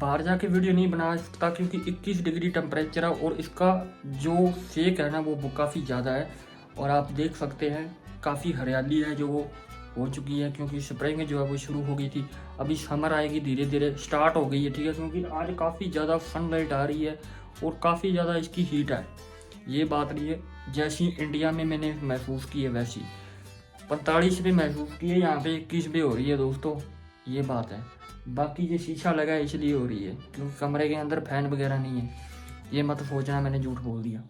बाहर जाके वीडियो नहीं बना सकता क्योंकि 21 डिग्री टेम्परेचर है और इसका जो सेक है ना वो काफ़ी ज़्यादा है। और आप देख सकते हैं काफ़ी हरियाली है जो वो हो चुकी है क्योंकि स्प्रिंग जो है वो शुरू हो गई थी। अभी समर आएगी, धीरे धीरे स्टार्ट हो गई है, ठीक है, क्योंकि आज काफ़ी ज़्यादा सनलाइट आ रही है और काफ़ी ज़्यादा इसकी हीट है। ये बात नहीं है, जैसी इंडिया में मैंने महसूस की है वैसी 45 पे महसूस की है, यहाँ पे 21 पे हो रही है दोस्तों, ये बात है। बाकी ये शीशा लगा है इसलिए हो रही है क्योंकि कमरे के अंदर फैन वगैरह नहीं है। ये मत सोचना मैंने झूठ बोल दिया।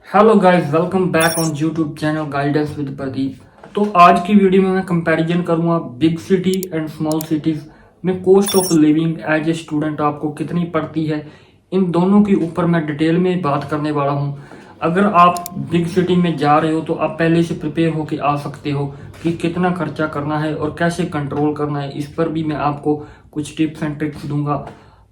Hello guys, welcome back on YouTube channel guidance with Pradeep. तो आज की वीडियो में मैं कंपैरिजन करूंगा big city and small cities में cost of living as a student आपको कितनी पड़ती है। इन दोनों के ऊपर मैं डिटेल में बात करने वाला हूं। अगर आप बिग सिटी में जा रहे हो तो आप पहले से प्रिपेयर होके आ सकते हो कि कितना खर्चा करना है और कैसे कंट्रोल करना है। इस पर भी मैं आपको कुछ टिप्स एंड ट्रिक्स दूंगा,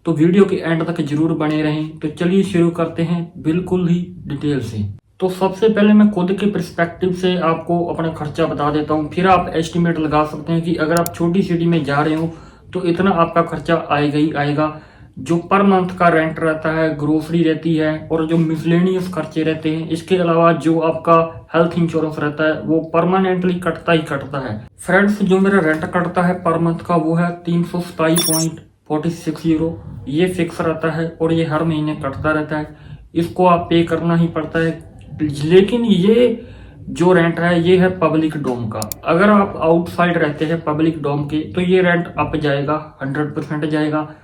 तो वीडियो के एंड तक जरूर बने रहें। तो चलिए शुरू करते हैं बिल्कुल ही डिटेल से। तो सबसे पहले मैं खुद के पर्सपेक्टिव से आपको अपना खर्चा बता देता हूँ, फिर आप एस्टिमेट लगा सकते हैं कि अगर आप छोटी सिटी में जा रहे हो तो इतना आपका खर्चा आएगा ही आएगा। जो पर मंथ का रेंट रहता है, ग्रोसरी रहती है और जो मिसलेनियस खर्चे रहते हैं, इसके अलावा जो आपका हेल्थ इंश्योरेंस रहता है वो परमानेंटली कटता ही कटता है। फ्रेंड्स, जो मेरा रेंट कटता है पर मंथ का वो है 327.46 यूरो। ये फिक्स रहता है और ये हर महीने कटता रहता है, इसको आप पे करना ही पड़ता है। लेकिन ये जो रेंट है ये है पब्लिक डोम का। अगर आप आउटसाइड रहते हैं पब्लिक डोम के तो ये रेंट अप जाएगा, 100% जाएगा।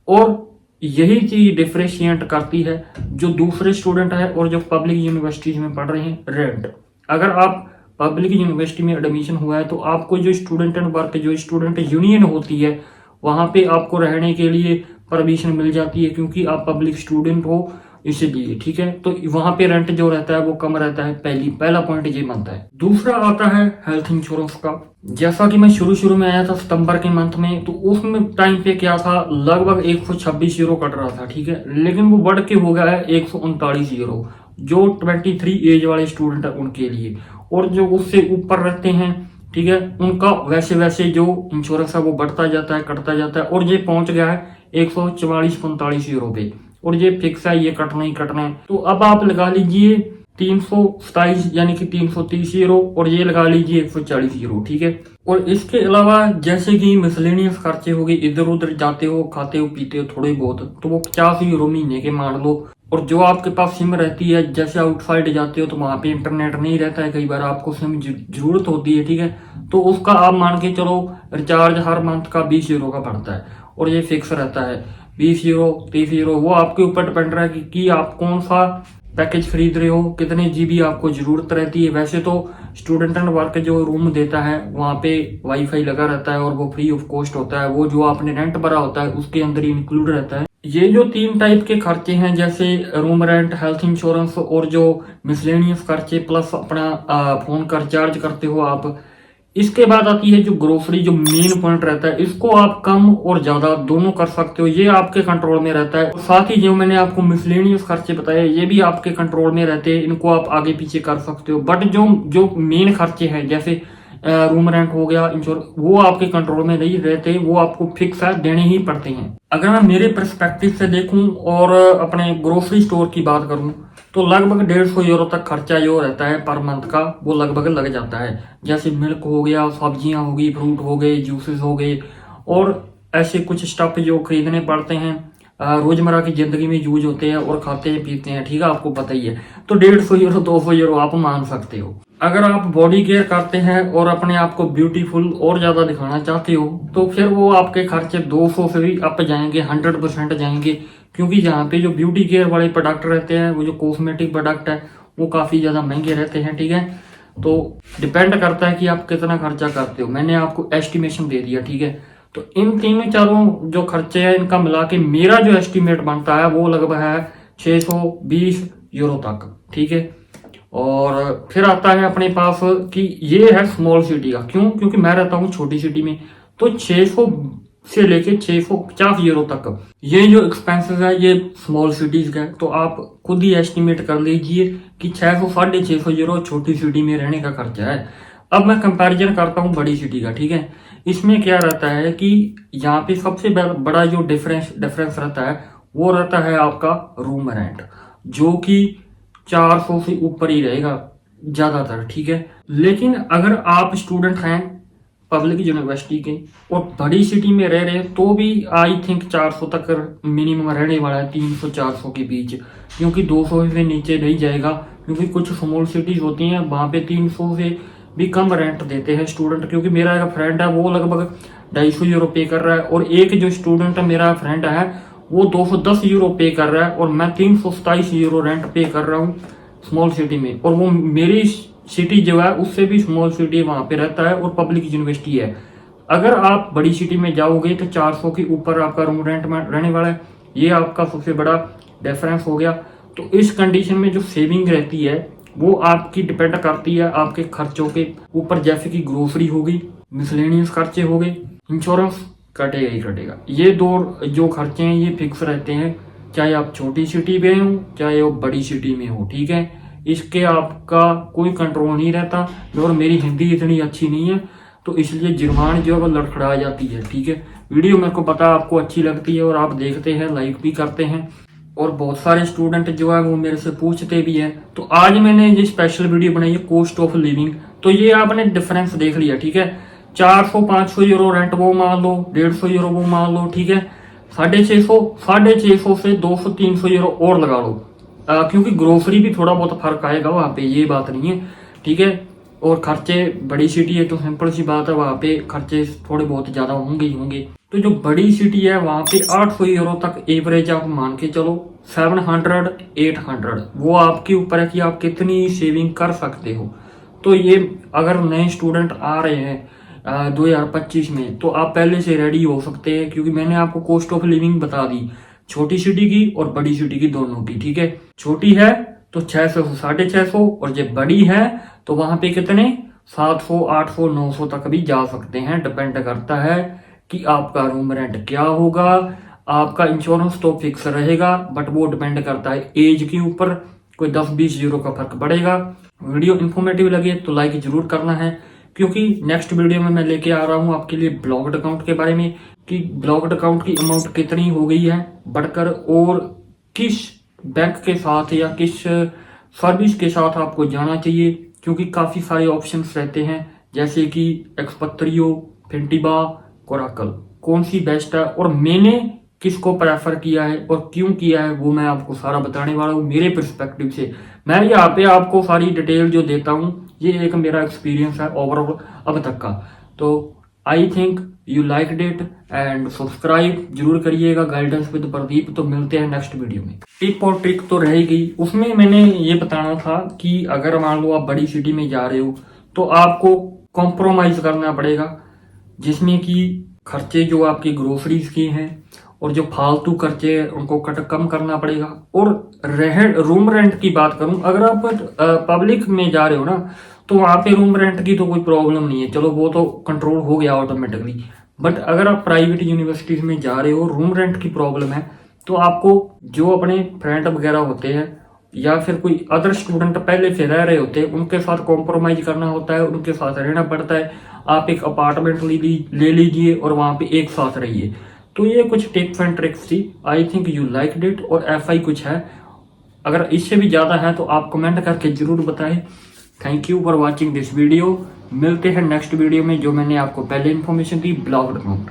और यही चीज डिफरेंशिएट करती है जो दूसरे स्टूडेंट है और जो पब्लिक यूनिवर्सिटीज में पढ़ रहे हैं, रेंट। अगर आप पब्लिक यूनिवर्सिटी में एडमिशन हुआ है तो आपको जो स्टूडेंट एंड वर्क जो स्टूडेंट यूनियन होती है वहां पे आपको रहने के लिए परमिशन मिल जाती है क्योंकि आप पब्लिक स्टूडेंट हो, इसीलिए, ठीक है। तो वहां पे रेंट जो रहता है वो कम रहता है। पहला पॉइंट ये बनता है। दूसरा आता है हेल्थ इंश्योरेंस का। जैसा कि मैं शुरू में आया था सितंबर के मंथ में, तो उसमें टाइम पे क्या था, लगभग 126 यूरो कट रहा था, ठीक है। लेकिन वो बढ़ के हो गया है 139 यूरो, जो 23 एज वाले स्टूडेंट है उनके लिए। और जो उससे ऊपर रहते हैं, ठीक है, उनका वैसे वैसे जो इंश्योरेंस है वो बढ़ता जाता है, कटता जाता है, और ये पहुंच गया है 144-45 यूरो पे, और ये फिक्स है, ये कटना ही कटना है। तो अब आप लगा लीजिए 327 यानी कि 330 यूरो, और ये लगा लीजिए 140 यूरो, ठीक है। और इसके अलावा जैसे कि मिसलेनियस खर्चे हो गए, इधर उधर जाते हो, खाते हो, पीते हो थोड़े बहुत, तो वो 50 यूरो महीने के मान लो। और जो आपके पास सिम रहती है, जैसे आउटसाइड जाते हो तो वहां पे इंटरनेट नहीं रहता है, कई बार आपको सिम जरूरत होती है, ठीक है, तो उसका आप मान के चलो रिचार्ज हर मंथ का 20 यूरो का पड़ता है, और ये फिक्स रहता है 20 यूरो 30 यूरो। वो आपके ऊपर डिपेंड रहा है कि आप कौन सा पैकेज खरीद रहे हो, कितने जीबी आपको जरूरत रहती है। वैसे तो स्टूडेंट एंड वर्क जो रूम देता है वहां पे वाईफाई लगा रहता है और वो फ्री ऑफ कॉस्ट होता है, वो जो आपने रेंट भरा होता है उसके अंदर ही इंक्लूड रहता है। ये जो 3 टाइप के खर्चे हैं, जैसे रूम रेंट, हेल्थ इंश्योरेंस और जो मिसलेनियस खर्चे, प्लस अपना फोन का रिचार्ज करते हो आप। इसके बाद आती है जो ग्रोसरी, जो मेन पॉइंट रहता है, इसको आप कम और ज्यादा दोनों कर सकते हो, ये आपके कंट्रोल में रहता है। साथ ही जो मैंने आपको मिसलेनियस खर्चे बताए ये भी आपके कंट्रोल में रहते हैं, इनको आप आगे पीछे कर सकते हो। बट जो जो मेन खर्चे हैं जैसे रूम रेंट हो गया, इंश्योरेंस, वो आपके कंट्रोल में नहीं रहते, वो आपको फिक्स है, देने ही पड़ते हैं। अगर मैं मेरे पर्सपेक्टिव से देखूं और अपने ग्रोसरी स्टोर की बात करूं तो लगभग 150 यूरो तक खर्चा जो रहता है पर मंथ का वो लगभग लग जाता है। जैसे मिल्क हो गया, सब्जियां होगी, फ्रूट हो गए, जूसेस हो गए, और ऐसे कुछ स्टफ जो खरीदने पड़ते हैं, रोजमर्रा की जिंदगी में यूज होते हैं और खाते हैं पीते हैं, ठीक है, आपको पता ही है। तो 150 यूरो 200 यूरो आप मान सकते हो। अगर आप बॉडी केयर करते हैं और अपने आप को ब्यूटीफुल और ज्यादा दिखाना चाहते हो तो फिर वो आपके खर्चे 200 से भी अप जाएंगे, 100% जाएंगे, क्योंकि यहाँ पे जो ब्यूटी केयर वाले प्रोडक्ट रहते हैं, वो जो कॉस्मेटिक प्रोडक्ट है वो काफी ज्यादा महंगे रहते हैं, ठीक है। तो डिपेंड करता है कि आप कितना खर्चा करते हो। मैंने आपको एस्टिमेशन दे दिया, ठीक है। तो इन तीनों चारों जो खर्चे हैं इनका मिला के मेरा जो एस्टिमेट बनता है वो लगभग है 620 यूरो तक, ठीक है। और फिर आता है अपने पास कि ये है स्मॉल सिटी का। क्यों? क्योंकि मैं रहता हूँ छोटी सिटी में, तो 600 से लेके 650 यूरो तक ये जो एक्सपेंसेस है ये स्मॉल सिटीज का है। तो आप खुद ही एस्टिमेट कर लीजिए कि 600 650 यूरो छोटी सिटी में रहने का खर्चा है। अब मैं कंपैरिजन करता हूँ बड़ी सिटी का, ठीक है। इसमें क्या रहता है कि यहाँ पे सबसे बड़ा जो डिफरेंस रहता है वो रहता है आपका रूम रेंट, जो कि 400 से ऊपर ही रहेगा ज़्यादातर, ठीक है। लेकिन अगर आप स्टूडेंट हैं पब्लिक यूनिवर्सिटी के और बड़ी सिटी में रह रहे हैं तो भी आई थिंक 400 तक मिनिमम रहने वाला है, 300-400 के बीच, क्योंकि 200 से नीचे नहीं जाएगा। क्योंकि कुछ स्मॉल सिटीज होती हैं वहाँ पे 300 से भी कम रेंट देते हैं स्टूडेंट। क्योंकि मेरा एक फ्रेंड है वो लगभग 250 यूरो पे कर रहा है, और एक जो स्टूडेंट है मेरा फ्रेंड है वो 210 यूरो पे कर रहा है, और मैं 327 यूरो रेंट पे कर रहा हूँ स्मॉल सिटी में। और वो मेरी सिटी जो है उससे भी स्मॉल सिटी वहाँ पे रहता है और पब्लिक यूनिवर्सिटी है। अगर आप बड़ी सिटी में जाओगे तो 400 के ऊपर आपका रूम रेंट में रहने वाला है। ये आपका सबसे बड़ा डिफरेंस हो गया। तो इस कंडीशन में जो सेविंग रहती है वो आपकी डिपेंड करती है आपके खर्चों के ऊपर, जैसे कि ग्रोसरी होगी, मिसलेनियस खर्चे हो गए, इंश्योरेंस कटेगा ही कटेगा। ये दो जो खर्चे हैं ये फिक्स रहते हैं, चाहे आप छोटी सिटी में हो चाहे वो बड़ी सिटी में हो, ठीक है। इसके आपका कोई कंट्रोल नहीं रहता। और मेरी हिंदी इतनी अच्छी नहीं है तो इसलिए जुर्मान जो है वो लड़खड़ा जाती है, ठीक है। वीडियो मेरे को पता आपको अच्छी लगती है और आप देखते हैं, लाइक भी करते हैं, और बहुत सारे स्टूडेंट जो है वो मेरे से पूछते भी हैं। तो आज मैंने ये स्पेशल वीडियो बनाई है कॉस्ट ऑफ लिविंग। तो ये आपने डिफरेंस देख लिया, ठीक है। 400-500 यूरो रेंट वो मान लो, 150 यूरो वो मान लो, ठीक है। 650 से 200-300 यूरो और लगा लो, क्योंकि ग्रोसरी भी थोड़ा बहुत फर्क आएगा वहाँ पे, ये बात नहीं है, ठीक है। और खर्चे बड़ी सिटी है तो सिंपल सी बात है, वहाँ पे खर्चे थोड़े बहुत ज्यादा होंगे ही होंगे। तो जो बड़ी सिटी है वहाँ पे 800 यूरो तक एवरेज आप मान के चलो, 700-800 वो आपके ऊपर है कि आप कितनी सेविंग कर सकते हो। तो ये अगर नए स्टूडेंट आ रहे हैं 2025 में तो आप पहले से रेडी हो सकते हैं, क्योंकि मैंने आपको कॉस्ट ऑफ लिविंग बता दी छोटी सिटी की और बड़ी सिटी की दोनों की, ठीक है। छोटी है तो 600 से 650, और जब बड़ी है तो वहां पे कितने 700, 800, 900 तक भी जा सकते हैं। डिपेंड करता है कि आपका रूम रेंट क्या होगा। आपका इंश्योरेंस तो फिक्स रहेगा, बट वो डिपेंड करता है एज के ऊपर, कोई 10-20 यूरो का फर्क पड़ेगा। वीडियो इन्फॉर्मेटिव लगे तो लाइक जरूर करना है, क्योंकि नेक्स्ट वीडियो में मैं लेके आ रहा हूँ आपके लिए ब्लॉक्ड अकाउंट के बारे में, कि ब्लॉक्ड अकाउंट की अमाउंट कितनी हो गई है बढ़कर, और किस बैंक के साथ या किस सर्विस के साथ आपको जाना चाहिए। क्योंकि काफी सारे ऑप्शंस रहते हैं, जैसे कि एक्सपत्रियो, फिंटिबा, कोराकल, कौन सी बेस्ट है और मैंने किसको प्रेफर किया है और क्यों किया है वो मैं आपको सारा बताने वाला हूँ मेरे पर्सपेक्टिव से। मैं यहाँ पे आपको सारी डिटेल जो देता हूँ ये एक मेरा एक्सपीरियंस है ओवरऑल अब तक का। तो I think you like it and subscribe जरूर करिएगा गाइडेंस विद प्रदीप। तो मिलते हैं नेक्स्ट वीडियो में। टिप और ट्रिक तो रहेगी, उसमें मैंने ये बताना था कि अगर मान लो आप बड़ी सिटी में जा रहे हो तो आपको कॉम्प्रोमाइज करना पड़ेगा, जिसमें कि खर्चे जो आपकी ग्रोसरीज के हैं और जो फालतू खर्चे हैं उनको कम करना पड़ेगा। और रूम रेंट की बात करूं, अगर आप पब्लिक में जा रहे हो ना तो वहां पे रूम रेंट की तो कोई प्रॉब्लम नहीं है, चलो वो तो कंट्रोल हो गया ऑटोमेटिकली। बट अगर आप प्राइवेट यूनिवर्सिटीज में जा रहे हो, रूम रेंट की प्रॉब्लम है, तो आपको जो अपने फ्रेंड वगैरह होते हैं या फिर कोई अदर स्टूडेंट पहले से रह रहे होते हैं उनके साथ कॉम्प्रोमाइज करना होता है, उनके साथ रहना पड़ता है। आप एक अपार्टमेंट ले लीजिए और वहां पे एक साथ रहिए। तो ये कुछ टिप्स एंड ट्रिक्स थी, I think you like it. और ऐसा ही कुछ है, अगर इससे भी ज्यादा है तो आप कमेंट करके जरूर बताएं। Thank you for watching this video. मिलते हैं नेक्स्ट वीडियो में, जो मैंने आपको पहले इन्फॉर्मेशन दी ब्लॉग्ड अकाउंट।